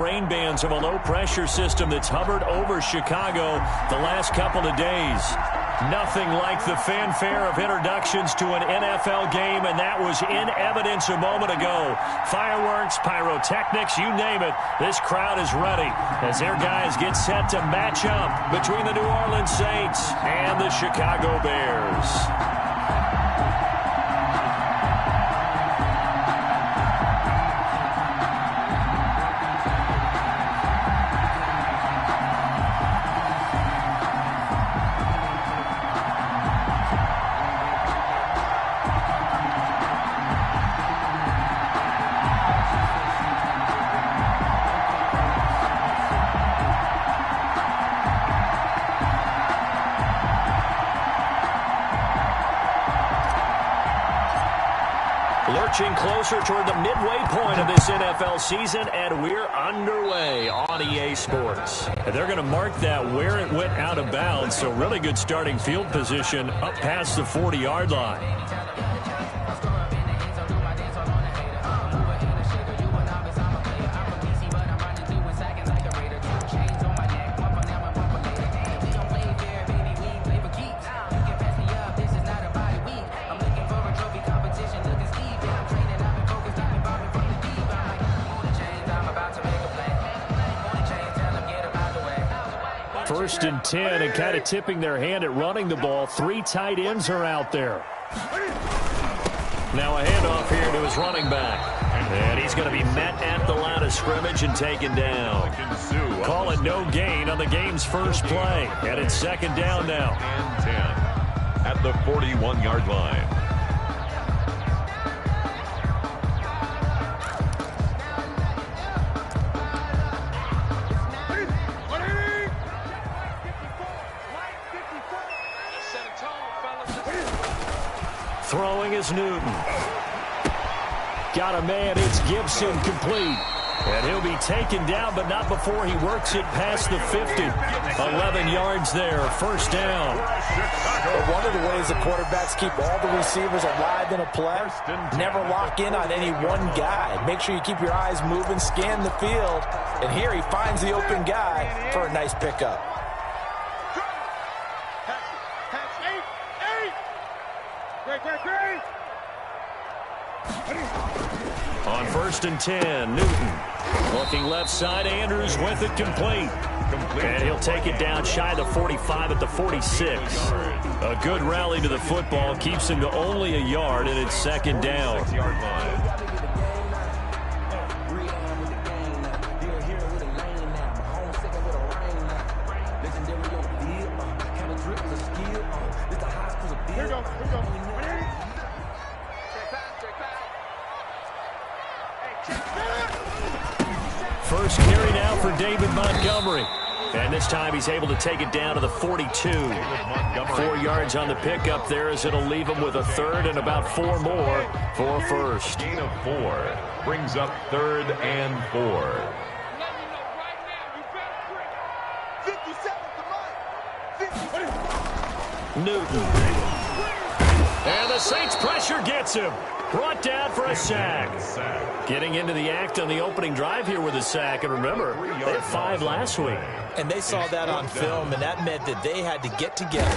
Rain bands of a low-pressure system that's hovered over Chicago the last couple of days. Nothing like the fanfare of introductions to an NFL game, and that was in evidence a moment ago. Fireworks, pyrotechnics, you name it. This crowd is ready as their guys get set to match up between the New Orleans Saints and the Chicago Bears. Lurching closer toward the midway point of this NFL season, and we're underway on EA Sports. And they're going to mark that where it went out of bounds, so really good starting field position up past the 40-yard line. First and 10, and kind of tipping their hand at running the ball. 3 tight ends are out there. Now a handoff here to his running back. And he's going to be met at the line of scrimmage and taken down. Call it no gain on the game's first play. And it's second down now. And 10 at the 41-yard line. Throwing is Newton. Got a man, it's Gibson, complete. And he'll be taken down, but not before he works it past the 50. 11 yards there, first down. But one of the ways the quarterbacks keep all the receivers alive in a play, never lock in on any one guy. Make sure you keep your eyes moving, scan the field. And here he finds the open guy for a nice pickup. On first and 10, Newton. Looking left side, Andrews with it complete. And he'll take it down shy of the 45 at the 46. A good rally to the football keeps him to only a yard, and it's second down. First carry now for David Montgomery. And this time he's able to take it down to the 42. 4 yards on the pickup there as it'll leave him with a third and about 4 more for a first. Gain of 4 brings up third and 4. Newton. And the Saints pressure gets him. Brought down for a sack. Getting into the act on the opening drive here with a sack. And remember, they had 5 last week. And they saw that on film, and that meant that they had to get together.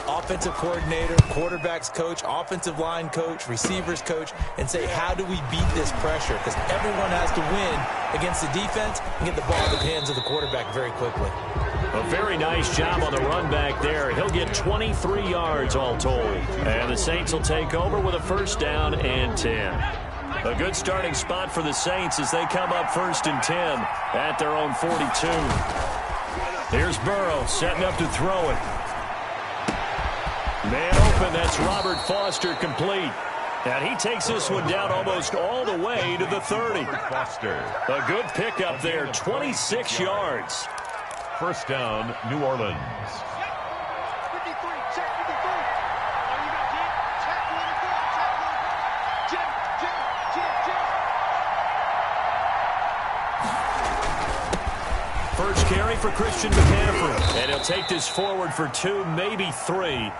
Offensive coordinator, quarterbacks coach, offensive line coach, receivers coach, and say, how do we beat this pressure? Because everyone has to win against the defense and get the ball in the hands of the quarterback very quickly. A very nice job on the run back there. He'll get 23 yards all told. And the Saints will take over with a first down and 10. A good starting spot for the Saints as they come up first and 10 at their own 42. Here's Burrow setting up to throw it. Man open, that's Robert Foster complete. And he takes this one down almost all the way to the 30. Foster. A good pickup there, 26 yards. First down, New Orleans. First carry for Christian McCaffrey. And he'll take this forward for 2, maybe 3.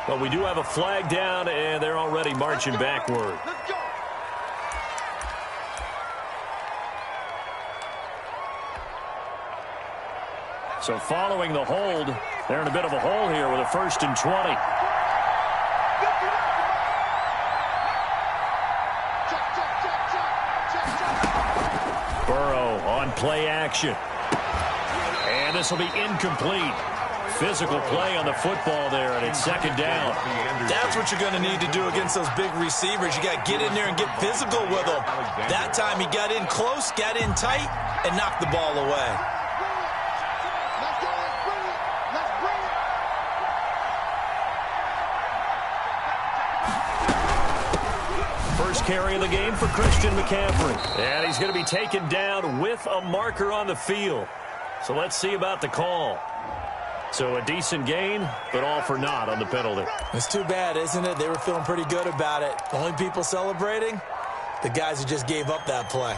But we do have a flag down, and they're already marching backward. 1 So following the hold, they're in a bit of a hole here with a 1st and 20. Burrow on play action. And this will be incomplete. Physical play on the football there, and it's 2nd down. That's what you're going to need to do against those big receivers. You got to get in there and get physical with them. That time he got in close, got in tight, and knocked the ball away. First carry of the game for Christian McCaffrey. And he's going to be taken down with a marker on the field. So let's see about the call. So a decent gain, but all for naught on the penalty. It's too bad, isn't it? They were feeling pretty good about it. Only people celebrating, the guys who just gave up that play.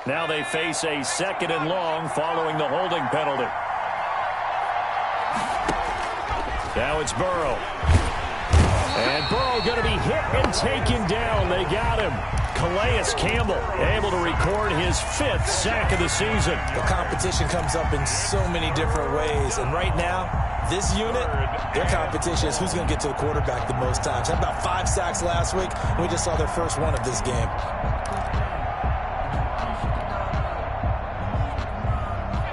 Now they face a 2nd and long following the holding penalty. Now it's Burrow. And Burrow going to be hit and taken down. They got him. Calais Campbell able to record his 5th sack of the season. The competition comes up in so many different ways. And right now, this unit, their competition is who's going to get to the quarterback the most times. Had about 5 sacks last week. We just saw their first one of this game.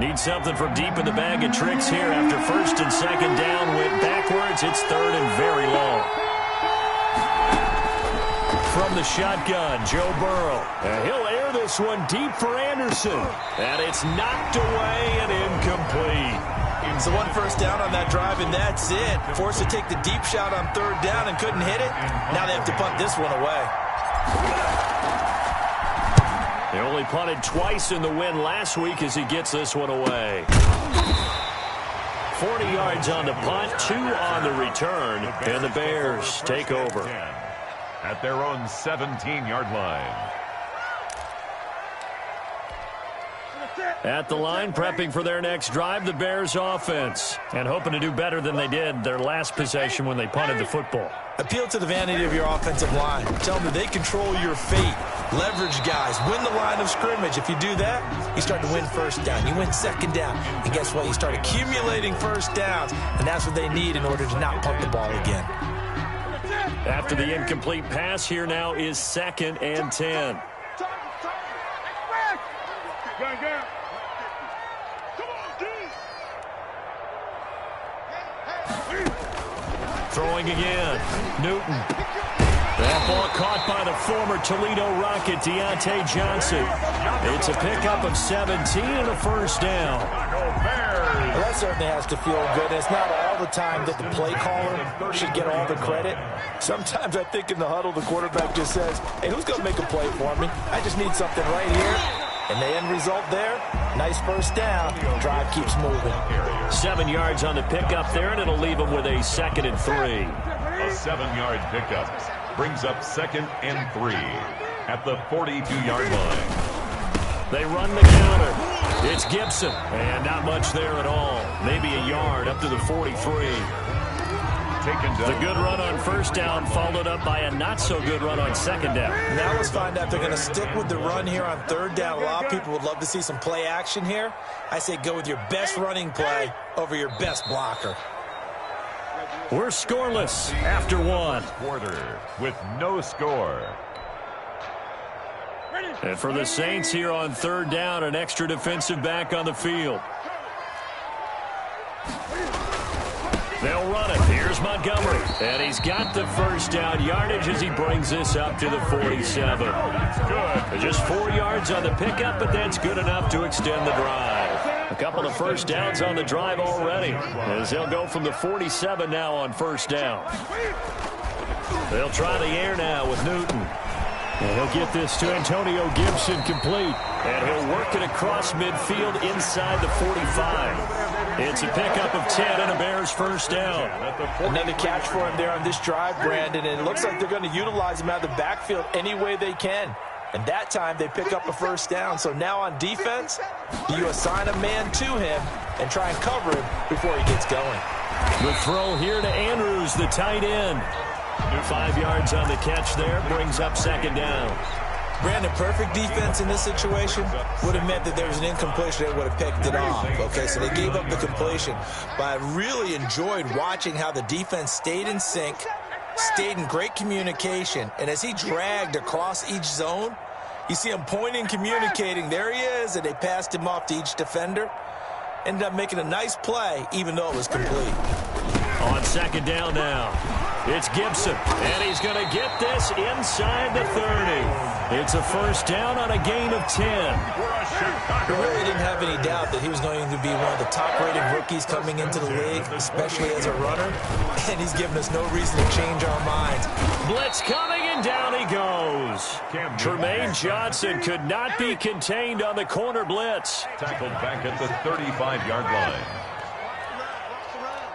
Need something from deep in the bag of tricks here after 1st and 2nd down. Went backwards. It's 3rd and very long. From the shotgun, Joe Burrow. And he'll air this one deep for Anderson. And it's knocked away and incomplete. So 1 first down on that drive, and that's it. Forced to take the deep shot on 3rd down and couldn't hit it. Now they have to punt this one away. They only punted twice in the win last week as he gets this one away. 40 yards on the punt, 2 on the return, and the Bears take over. At their own 17-yard line. At the line, prepping for their next drive, the Bears offense. And hoping to do better than they did their last possession when they punted the football. Appeal to the vanity of your offensive line. Tell them that they control your fate. Leverage guys. Win the line of scrimmage. If you do that, you start to win 1st down. You win 2nd down. And guess what? You start accumulating 1st downs. And that's what they need in order to not punt the ball again. After the incomplete pass, here now is 2nd and 10. Throwing again. Newton. That ball caught by the former Toledo Rocket, Deontay Johnson. It's a pickup of 17 and a 1st down. Well, that certainly has to feel good. It's not all the time that the play caller should get all the credit. Sometimes I think in the huddle, the quarterback just says, hey, who's going to make a play for me? I just need something right here. And the end result there, nice 1st down. Drive keeps moving. 7 yards on the pickup there, and it'll leave them with a 2nd and 3. A 7-yard pickup brings up 2nd and 3 at the 42-yard line. They run the counter. It's Gibson, and not much there at all. Maybe a yard up to the 43. The good run on 1st down followed up by a not-so-good run on 2nd down. Now let's find out if they're going to stick with the run here on 3rd down. A lot of people would love to see some play action here. I say go with your best running play over your best blocker. We're scoreless after 1. Quarter with no score. And for the Saints here on 3rd down, an extra defensive back on the field. They'll run it. Here's Montgomery. And he's got the 1st down yardage as he brings this up to the 47. Good. Just 4 yards on the pickup, but that's good enough to extend the drive. A couple of 1st downs on the drive already, as they'll go from the 47 now on 1st down. They'll try the air now with Newton. And he'll get this to Antonio Gibson complete. And he'll work it across midfield inside the 45. It's a pickup of 10 and a Bears 1st down. Another catch for him there on this drive, Brandon. And it looks like they're going to utilize him out of the backfield any way they can. And that time they pick up a 1st down. So now on defense, do you assign a man to him and try and cover him before he gets going? The throw here to Andrews, the tight end. 5 yards on the catch there, brings up 2nd down. Brandon, perfect defense in this situation would have meant that there was an incompletion that would have picked it off. Okay, so they gave up the completion. But I really enjoyed watching how the defense stayed in sync, stayed in great communication, and as he dragged across each zone, you see him pointing, communicating. There he is, and they passed him off to each defender. Ended up making a nice play, even though it was complete. On second down now, it's Gibson, and he's going to get this inside the 30. It's a first down on a gain of 10. We really didn't have any doubt that he was going to be one of the top-rated rookies coming into the league, especially as a runner, and he's given us no reason to change our minds. Blitz coming, and down he goes. Tremaine Johnson could not be contained on the corner blitz. Tackled back at the 35-yard line.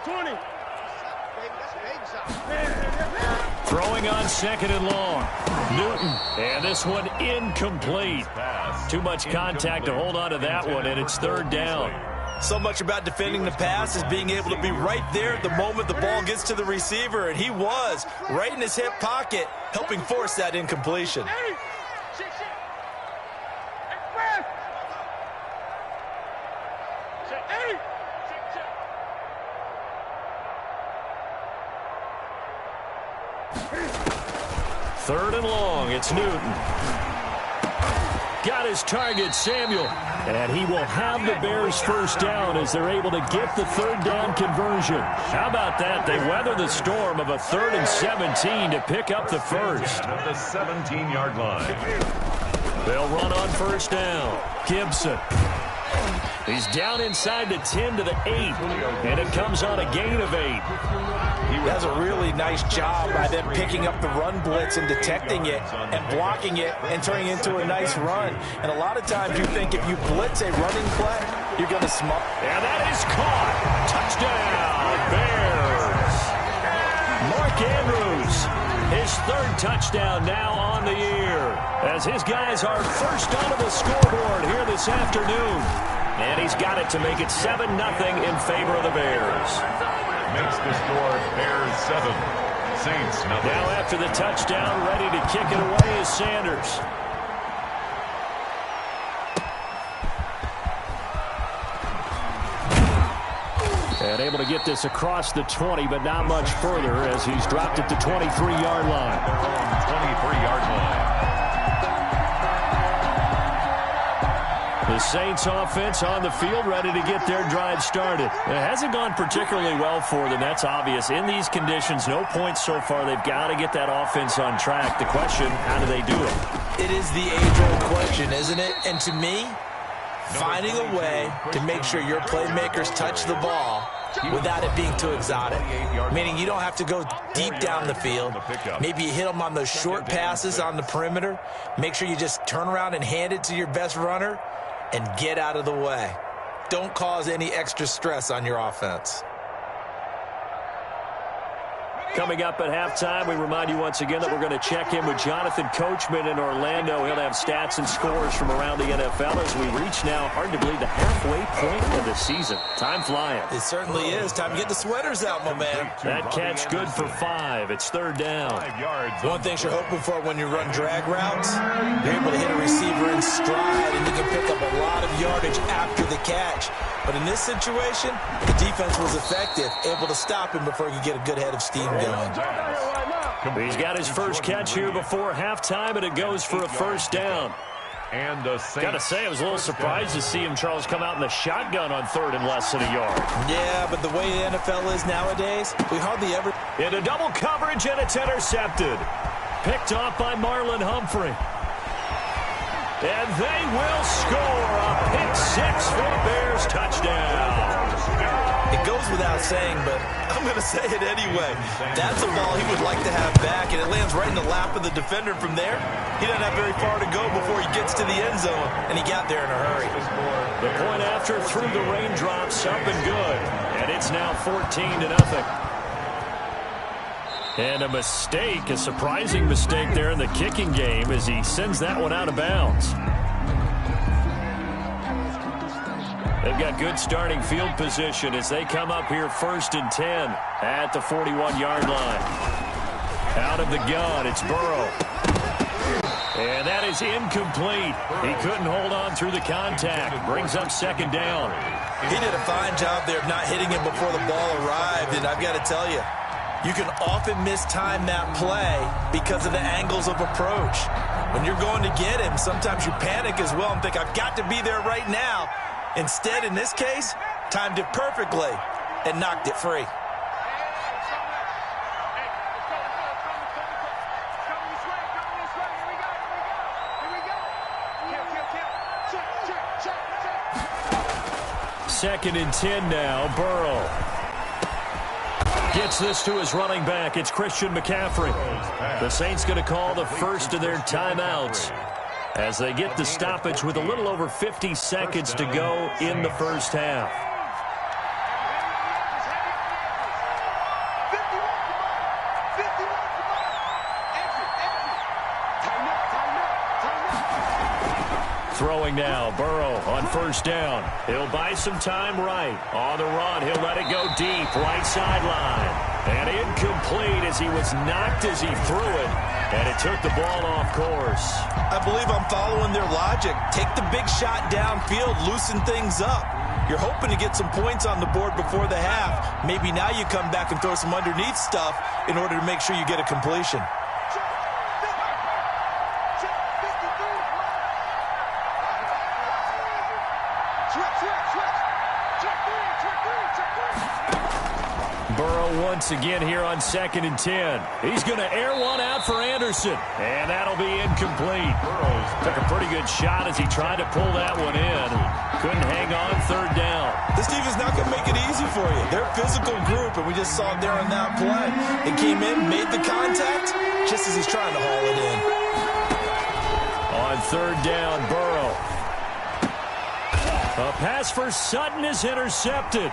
20. Throwing on second and long. Newton, and this one incomplete. Too much contact to hold on to that one, and it's third down. So much about defending the pass is being able to be right there at the moment the ball gets to the receiver, and he was right in his hip pocket, helping force that incompletion. Third and long, it's Newton. Got his target, Samuel. And he will have the Bears first down as they're able to get the third down conversion. How about that? They weather the storm of a 3rd and 17 to pick up the first. At the 17-yard line. They'll run on first down. Gibson. He's down inside the 10 to the 8. And it comes on a gain of 8. He does a really nice job by them picking up the run blitz and detecting it and blocking it and turning it into a nice run. And a lot of times you think if you blitz a running play, you're going to smart. And that is caught. Touchdown, Bears. Mark Andrews, his 3rd touchdown now on the year, as his guys are first onto the scoreboard here this afternoon. And he's got it to make it 7-0 in favor of the Bears. Makes the score Bears 7, Saints nothing. Now after the touchdown, ready to kick it away is Sanders. And able to get this across the 20, but not much further as he's dropped it to 23-yard line. Their own 23-yard line. The Saints offense on the field, ready to get their drive started. It hasn't gone particularly well for them. That's obvious. In these conditions, no points so far. They've got to get that offense on track. The question, how do they do it? It is the age-old question, isn't it? And to me, finding a way to make sure your playmakers touch the ball without it being too exotic. Meaning you don't have to go deep down the field. Maybe you hit them on those short passes on the perimeter. Make sure you just turn around and hand it to your best runner and get out of the way. Don't cause any extra stress on your offense. Coming up at halftime, we remind you once again that we're going to check in with Jonathan Coachman in Orlando. He'll have stats and scores from around the NFL as we reach now, hard to believe, the halfway point of the season. Time flying. It certainly is. Time to get the sweaters out, my man. That catch good for 5. It's third down. 5 yards. One thing you're hoping for when you run drag routes, you're able to hit a receiver in stride, and you can pick up a lot of yardage after the catch. But in this situation, the defense was effective, able to stop him before he could get a good head of steam going. He's got his first catch here before halftime, and it goes for a first down. And Got to say, I was a little surprised to see him, Charles, come out in the shotgun on 3rd and less than a yard. Yeah, but the way the NFL is nowadays, we hardly ever... Into double coverage, and it's intercepted. Picked off by Marlon Humphrey. And they will score a pick 6 for the Bears touchdown. It goes without saying, but I'm going to say it anyway. That's a ball he would like to have back, and it lands right in the lap of the defender from there. He doesn't have very far to go before he gets to the end zone, and he got there in a hurry. The point after through the raindrops, up and good. And it's now 14-0. And a mistake, a surprising mistake there in the kicking game as he sends that one out of bounds. They've got good starting field position as they come up here 1st and 10 at the 41-yard line. Out of the gun, it's Burrow. And that is incomplete. He couldn't hold on through the contact. Brings up second down. He did a fine job there of not hitting him before the ball arrived, and I've got to tell you, you can often mistime that play because of the angles of approach. When you're going to get him, sometimes you panic as well and think, I've got to be there right now. Instead, in this case, timed it perfectly and knocked it free. Second and 10 now, Burrow. Gets this to his running back. It's Christian McCaffrey. The Saints going to call the first of their timeouts as they get the stoppage with a little over 50 seconds to go in the first half. Throwing now, Burrow on first down. He'll buy some time right. On the run, he'll let it go deep, right sideline. And incomplete as he was knocked as he threw it. And it took the ball off course. I believe I'm following their logic. Take the big shot downfield, loosen things up. You're hoping to get some points on the board before the half. Maybe now you come back and throw some underneath stuff in order to make sure you get a completion. Burrow once again here on second and 10. He's going to air one out for Anderson, and that'll be incomplete. Took a pretty good shot as he tried to pull that one in. Couldn't hang on third down. This defense not going to make it easy for you. They're a physical group, and we just saw it there on that play. It came in, made the contact, just as he's trying to haul it in. On third down, Burrow. A pass for Sutton is intercepted.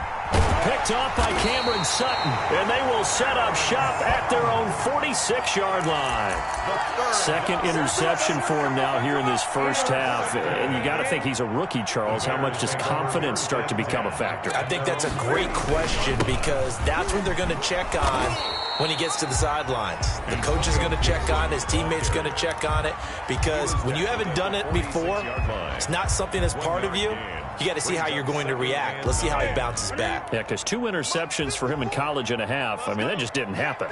Picked off by Cameron Sutton, and they will set up shop at their own 46-yard line. Second interception for him now here in this first half. And you got to think he's a rookie, Charles. How much does confidence start to become a factor? I think that's a great question because that's when they're going to check on when he gets to the sidelines. The coach is going to check on it. His teammates are going to check on it because when you haven't done it before, it's not something that's part of you. You got to see how you're going to react. Let's see how he bounces back. Yeah, because 2 interceptions for him in college and a half. I mean, that just didn't happen.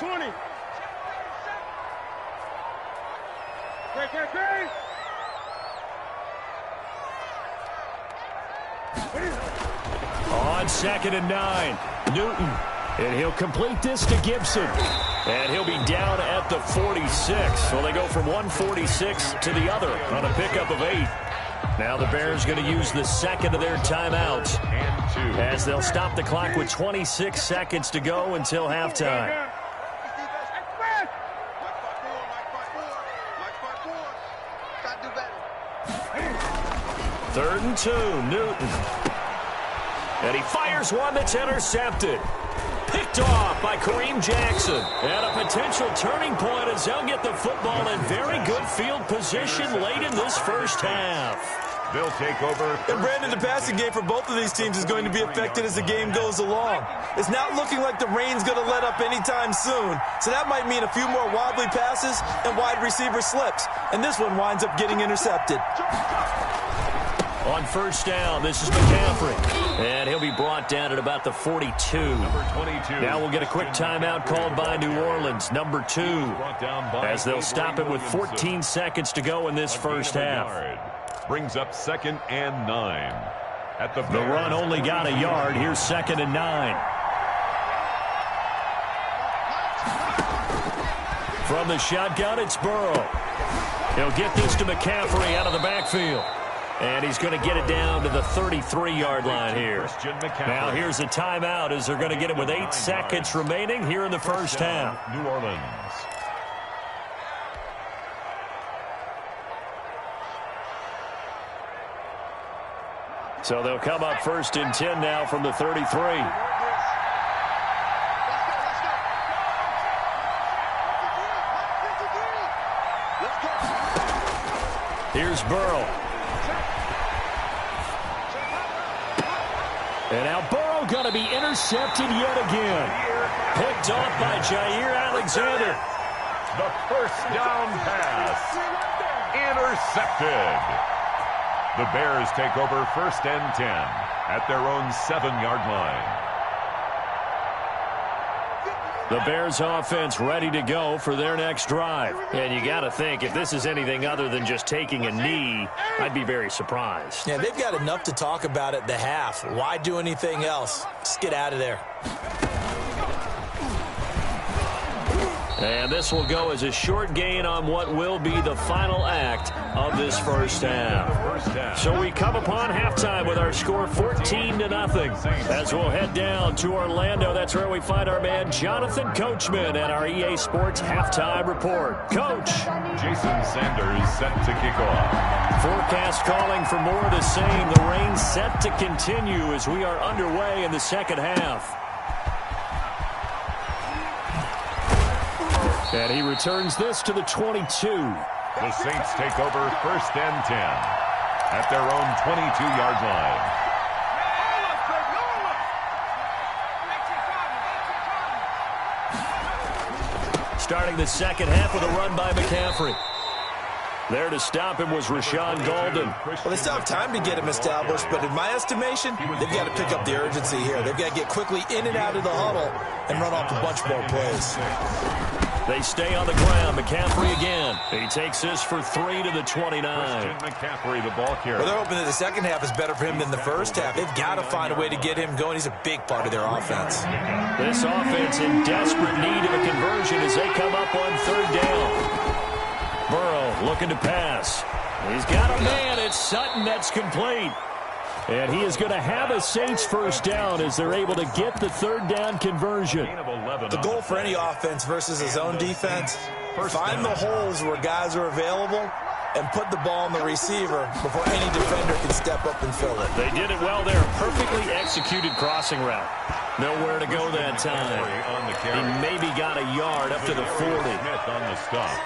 On second and 9, Newton. And he'll complete this to Gibson. And he'll be down at the 46. So they go from 146 to the other on a pickup of 8. Now the Bears going to use the second of their timeouts as they'll stop the clock with 26 seconds to go until halftime. Third and 2, Newton. And he fires one that's intercepted. Picked off by Kareem Jackson. And a potential turning point as they'll get the football in very good field position late in this first half. They'll take over. And Brandon, the passing game for both of these teams is going to be affected as the game goes along. It's not looking like the rain's going to let up anytime soon. So that might mean a few more wobbly passes and wide receiver slips. And this one winds up getting intercepted. On first down, this is McCaffrey. And he'll be brought down at about the 42. Number 22. Now we'll get a quick timeout called by New Orleans, number 2. As they'll stop it with 14 seconds to go in this first half. Brings up second and 9. At the run only got a yard. Here's second and 9. From the shotgun, it's Burrow. He'll get this to McCaffrey out of the backfield. And he's going to get it down to the 33-yard line here. Now here's a timeout as they're going to get it with 8 seconds remaining here in the first half. New Orleans. So they'll come up first and 10 now from the 33. Here's Burrow. And now Burrow going to be intercepted yet again. Picked off by Jair Alexander. The first down pass. Intercepted. The Bears take over 1st and 10 at their own 7-yard line. The Bears offense ready to go for their next drive. And you got to think, if this is anything other than just taking a knee, I'd be very surprised. Yeah, they've got enough to talk about at the half. Why do anything else? Just get out of there. And this will go as a short gain on what will be the final act of this first half. So we come upon halftime with our score 14-0. As we'll head down to Orlando, that's where we find our man Jonathan Coachman at our EA Sports Halftime Report. Coach. Jason Sanders set to kick off. Forecast calling for more of the same. The rain set to continue as we are underway in the second half. And he returns this to the 22. The Saints take over 1st and 10 at their own 22-yard line. Starting the second half with a run by McCaffrey. There to stop him was Rashawn Golden. Well, they still have time to get him established, but in my estimation, they've got to pick up the urgency here. They've got to get quickly in and out of the huddle and run off a bunch more plays. They stay on the ground. McCaffrey again. He takes this for 3 to the 29. McCaffrey, the ball carrier. Well, they're hoping that the second half is better for him than the first half. They've got to find a way to get him going. He's a big part of their offense. This offense in desperate need of a conversion as they come up on 3rd down. Burrow looking to pass. He's got a man. It's Sutton that's complete. And he is going to have a Saints first down as they're able to get the 3rd down conversion. The goal for any offense versus his own defense, find the holes where guys are available and put the ball on the receiver before any defender can step up and fill it. They did it well there. Perfectly executed crossing route. Nowhere to go that time. He maybe got a yard up to the 40. On the stop.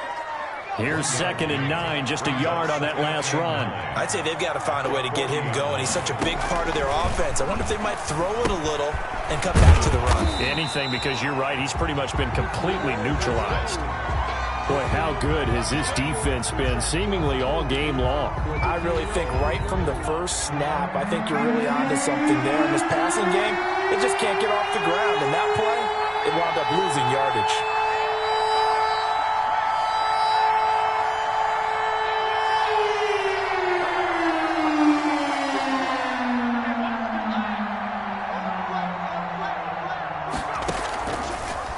Here's 2nd and 9, just a yard on that last run. I'd say they've got to find a way to get him going. He's such a big part of their offense. I wonder if they might throw it a little and come back to the run. Anything, because you're right, he's pretty much been completely neutralized. Boy, how good has this defense been seemingly all game long? I really think right from the first snap, I think you're really onto something there. In this passing game, it just can't get off the ground. And that play, it wound up losing yardage.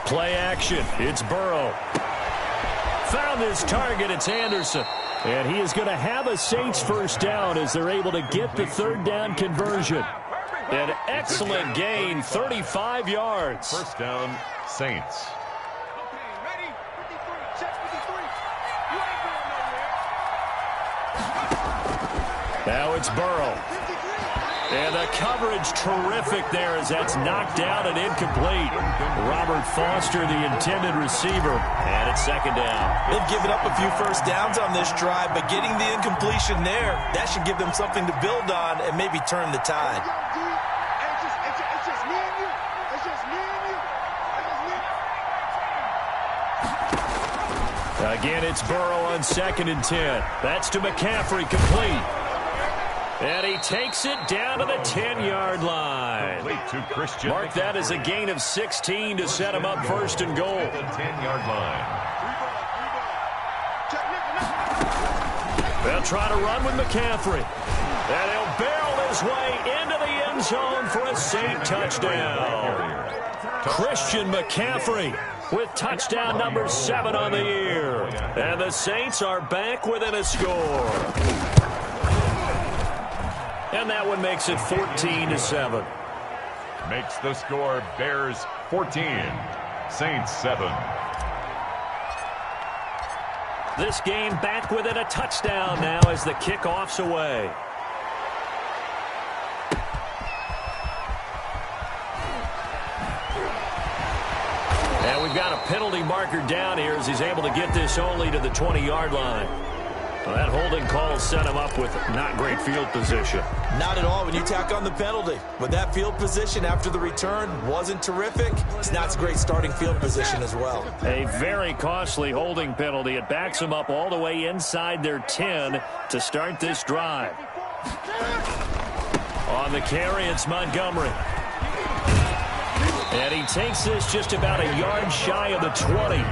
Play action. It's Burrow. Found his target. It's Anderson. And he is going to have a Saints first down as they're able to get the 3rd down conversion. An excellent gain, 35 yards. First down, Saints. Now it's Burrow. And the coverage terrific there as that's knocked down and incomplete. Robert Foster, the intended receiver. And it's 2nd down. They've given up a few first downs on this drive, but getting the incompletion there, that should give them something to build on and maybe turn the tide. Again, it's Burrow on 2nd and 10. That's to McCaffrey, complete. And he takes it down to the 10-yard line. Mark that as a gain of 16 to set him up 1st and goal. The 10-yard line. They'll try to run with McCaffrey. And he'll barrel his way into the end zone for a Saint touchdown. Christian McCaffrey with touchdown number 7 on the year. And the Saints are back within a score. And that one makes it 14-7. Makes the score Bears 14, Saints 7. This game back within a touchdown now as the kickoff's away. And we've got a penalty marker down here as he's able to get this only to the 20-yard line. Well, that holding call set him up with not great field position. Not at all when you tack on the penalty. But that field position after the return wasn't terrific. It's not a great starting field position as well. A very costly holding penalty. It backs them up all the way inside their 10 to start this drive. On the carry, it's Montgomery. And he takes this just about a yard shy of the 20.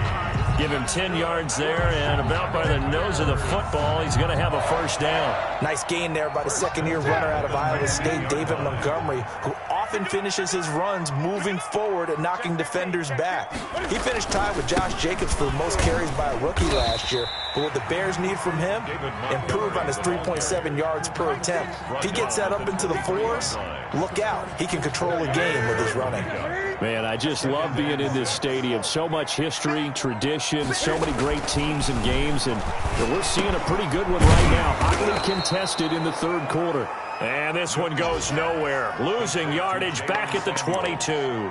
Give him 10 yards there, and about by the nose of the football, he's going to have a first down. Nice gain there by the second-year runner out of Iowa State, David Montgomery, who often finishes his runs moving forward and knocking defenders back. He finished tied with Josh Jacobs for the most carries by a rookie last year, but what the Bears need from him, improve on his 3.7 yards per attempt. If he gets that up into the 4s, look out. He can control a game with his running. Man, I just love being in this stadium. So much history, tradition, so many great teams and games, and we're seeing a pretty good one right now. Hotly contested in the third quarter. And this one goes nowhere. Losing yardage back at the 22.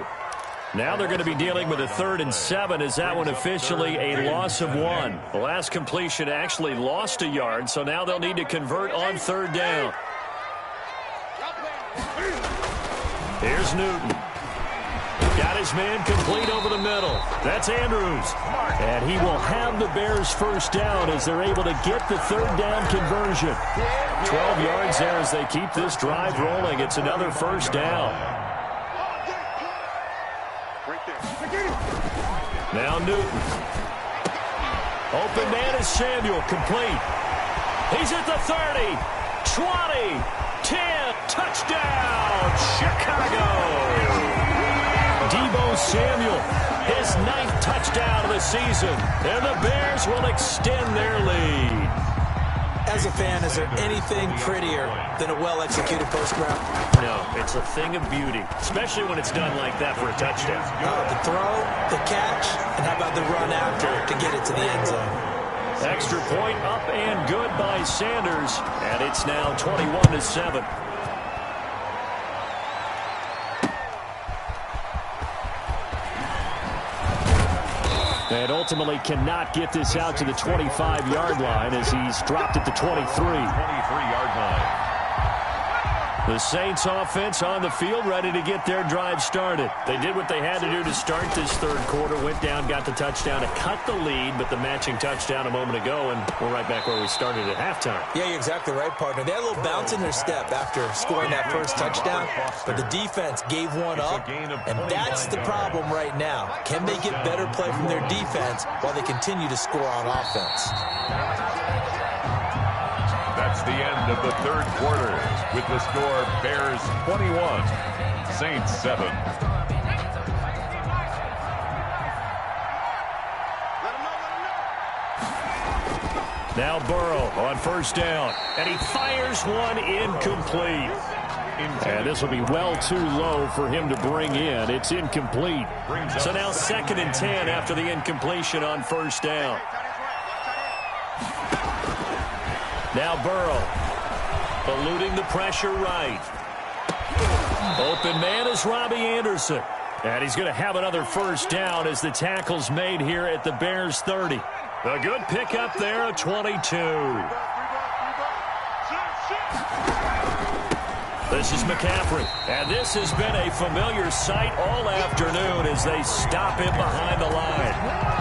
Now they're going to be dealing with a 3rd and 7. Is that one officially a loss of 1? The last completion actually lost a yard, so now they'll need to convert on 3rd down. Here's Newton. Got his man complete over the middle. That's Andrews. And he will have the Bears first down as they're able to get the 3rd down conversion. 12 yards there as they keep this drive rolling. It's another first down. Now Newton. Open man is Samuel, complete. He's at the 30, 20, 10, touchdown, Chicago. Deebo Samuel, his 9th touchdown of the season, and the Bears will extend their lead. As a fan, is there anything prettier than a well-executed post route? No, it's a thing of beauty, especially when it's done like that for a touchdown. The throw, the catch, and how about the run after to get it to the end zone? Extra point up and good by Sanders, and it's now 21-7. And ultimately cannot get this out to the 25-yard line as he's dropped at the 23. 23-yard line. The Saints offense on the field ready to get their drive started. They did what they had to do to start this third quarter, went down, got the touchdown to cut the lead, but the matching touchdown a moment ago, and we're right back where we started at halftime. Yeah, you're exactly right, partner. They had a little bounce in their step after scoring that first touchdown, but the defense gave one up, and that's the problem right now. Can they get better play from their defense while they continue to score on offense? That's the end of the third quarter with the score Bears 21, Saints 7. Now Burrow on first down, and he fires one incomplete. And this will be well too low for him to bring in. It's incomplete. So now 2nd and 10 after the incompletion on first down. Now Burrow, eluding the pressure right. Open man is Robbie Anderson. And he's going to have another first down as the tackle's made here at the Bears 30. A good pickup there at 22. This is McCaffrey. And this has been a familiar sight all afternoon as they stop him behind the line.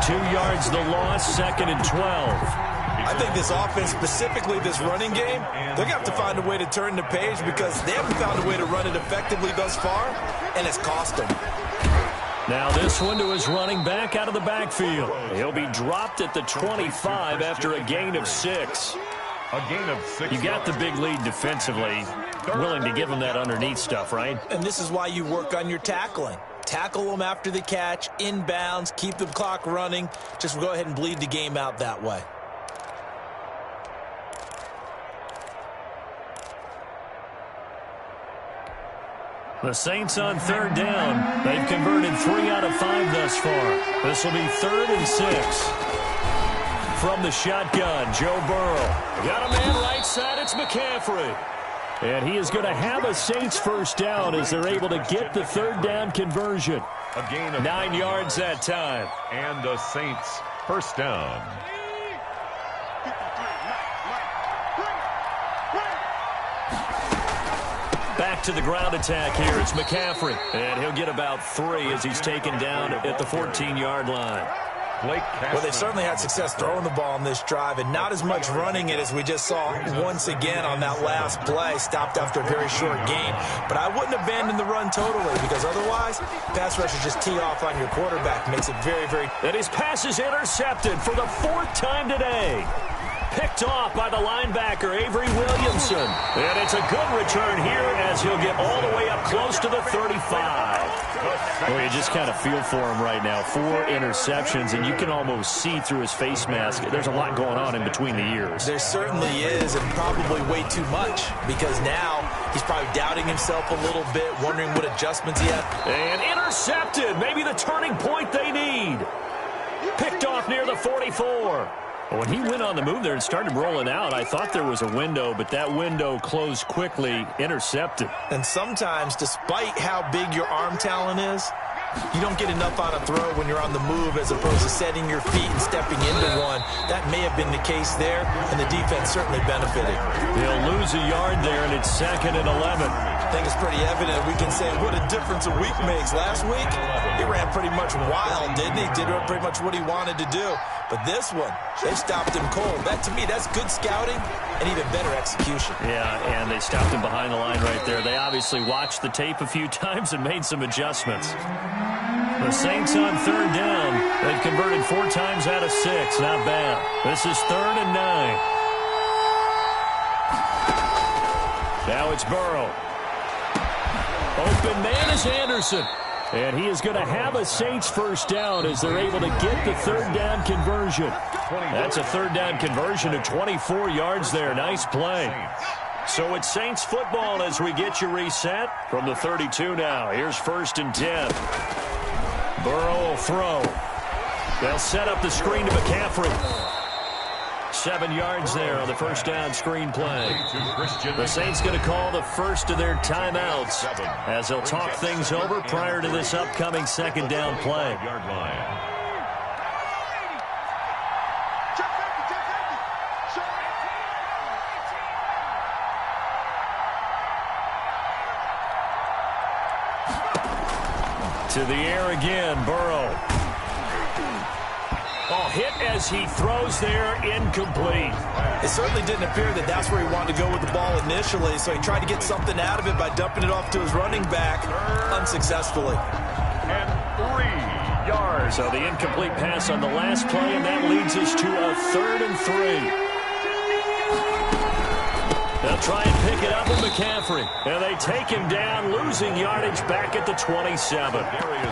2 yards the loss, 2nd and 12. I think this offense, specifically this running game, they're going to have to find a way to turn the page because they haven't found a way to run it effectively thus far, and it's cost them. Now this one to his running back out of the backfield. He'll be dropped at the 25 after a gain of 6. A gain of 6. You got the big lead defensively. Willing to give him that underneath stuff, right? And this is why you work on your tackling. Tackle them after the catch, inbounds, keep the clock running. Just go ahead and bleed the game out that way. The Saints on third down. They've converted 3 out of 5 thus far. This will be 3rd and 6. From the shotgun, Joe Burrow. Got a man right side. It's McCaffrey. And he is going to have a Saints first down as they're able to get the 3rd down conversion. A gain of 9 yards that time. And the Saints first down. Back to the ground attack here. It's McCaffrey. And he'll get about 3 as he's taken down at the 14-yard line. Well, they've certainly had success throwing the ball on this drive, and not as much running it as we just saw once again on that last play, stopped after a very short gain. But I wouldn't abandon the run totally, because otherwise, pass rushers just tee off on your quarterback. Makes it very, very... And his pass is intercepted for the 4th time today. Picked off by the linebacker, Avery Williamson. And it's a good return here as he'll get all the way up close to the 35. Well, you just kind of feel for him right now. 4 interceptions, and you can almost see through his face mask. There's a lot going on in between the ears. There certainly is, and probably way too much, because now he's probably doubting himself a little bit, wondering what adjustments he had. And intercepted. Maybe the turning point they need. Picked off near the 44. When he went on the move there and started rolling out, I thought there was a window, but that window closed quickly, intercepted. And sometimes, despite how big your arm talent is, you don't get enough on a throw when you're on the move as opposed to setting your feet and stepping into one. That may have been the case there, and the defense certainly benefited. They'll lose a yard there, and it's 2nd and 11. I think it's pretty evident. We can say what a difference a week makes. Last week, he ran pretty much wild, didn't he? Did pretty much what he wanted to do. But this one, they stopped him cold. That, to me, that's good scouting and even better execution. Yeah, and they stopped him behind the line right there. They obviously watched the tape a few times and made some adjustments. The Saints on 3rd down. They've converted 4 times out of 6. Not bad. This is 3rd and 9. Now it's Burrow. Open man is Anderson. And he is going to have a Saints first down as they're able to get the 3rd down conversion. That's a 3rd down conversion of 24 yards there. Nice play. So it's Saints football as we get you reset from the 32 now. Here's 1st and 10. Burrow will throw. They'll set up the screen to McCaffrey. 7 yards there on the first down screen play. The Saints going to call the first of their timeouts as they'll talk things over prior to this upcoming 2nd down play. To the air again, Burrow. Oh, hit as he throws there, incomplete. It certainly didn't appear that that's where he wanted to go with the ball initially, so he tried to get something out of it by dumping it off to his running back unsuccessfully. And 3 yards. So the incomplete pass on the last play, and that leads us to a 3rd and 3. They'll try and pick it up with McCaffrey. And they take him down, losing yardage back at the 27.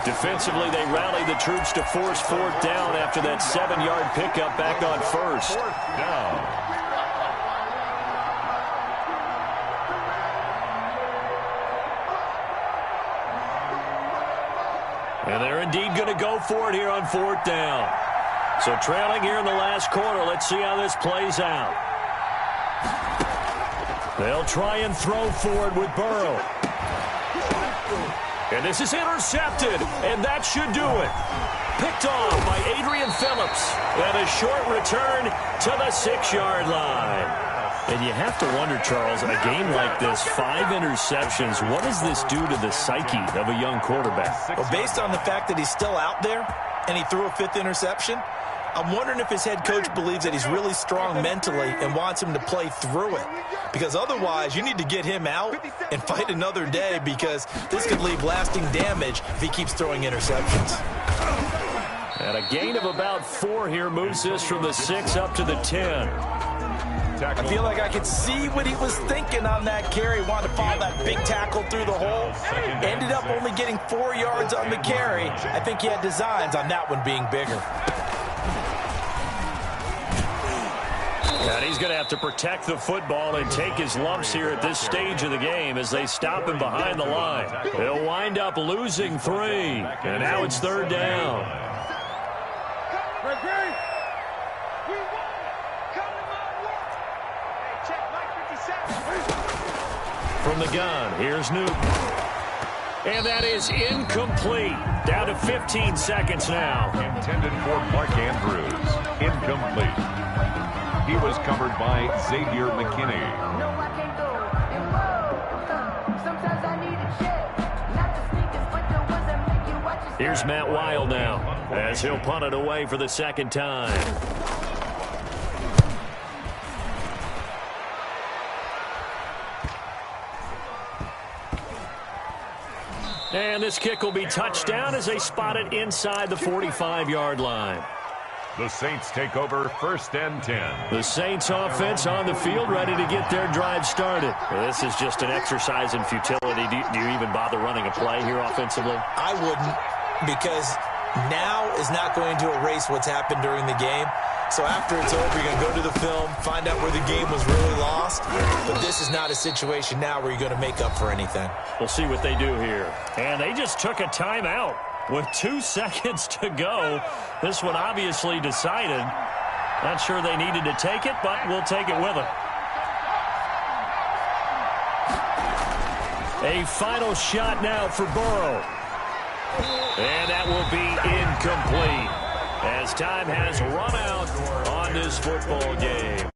Defensively, they rally the troops to force 4th down after that 7-yard pickup back on 1st. 4th down. And they're indeed going to go for it here on 4th down. So trailing here in the last quarter, let's see how this plays out. They'll try and throw forward with Burrow. And this is intercepted, and that should do it. Picked off by Adrian Phillips. And a short return to the 6-yard line. And you have to wonder, Charles, a game like this, 5 interceptions, what does this do to the psyche of a young quarterback? Well, based on the fact that he's still out there and he threw a 5th interception, I'm wondering if his head coach believes that he's really strong mentally and wants him to play through it. Because otherwise, you need to get him out and fight another day, because this could leave lasting damage if he keeps throwing interceptions. And a gain of about 4 here moves this from the 6 up to the 10. I feel like I could see what he was thinking on that carry. Wanted to follow that big tackle through the hole. Ended up only getting 4 yards on the carry. I think he had designs on that one being bigger. And he's going to have to protect the football and take his lumps here at this stage of the game as they stop him behind the line. They'll wind up losing 3. And now it's 3rd down. From the gun, here's Newton. And that is incomplete. Down to 15 seconds now. Intended for Mark Andrews. Incomplete. He was covered by Xavier McKinney. Here's Matt Weil now, as he'll punt it away for the second time. And this kick will be touched down as they spot it inside the 45-yard line. The Saints take over 1st and 10. The Saints offense on the field, ready to get their drive started. Well, this is just an exercise in futility. Do you even bother running a play here offensively? I wouldn't, because now is not going to erase what's happened during the game. So after it's over, you're going to go to the film, find out where the game was really lost. But this is not a situation now where you're going to make up for anything. We'll see what they do here. And they just took a timeout with 2 seconds to go. This one obviously decided. Not sure they needed to take it, but we'll take it with them. A final shot now for Burrow. And that will be incomplete, as time has run out on this football game.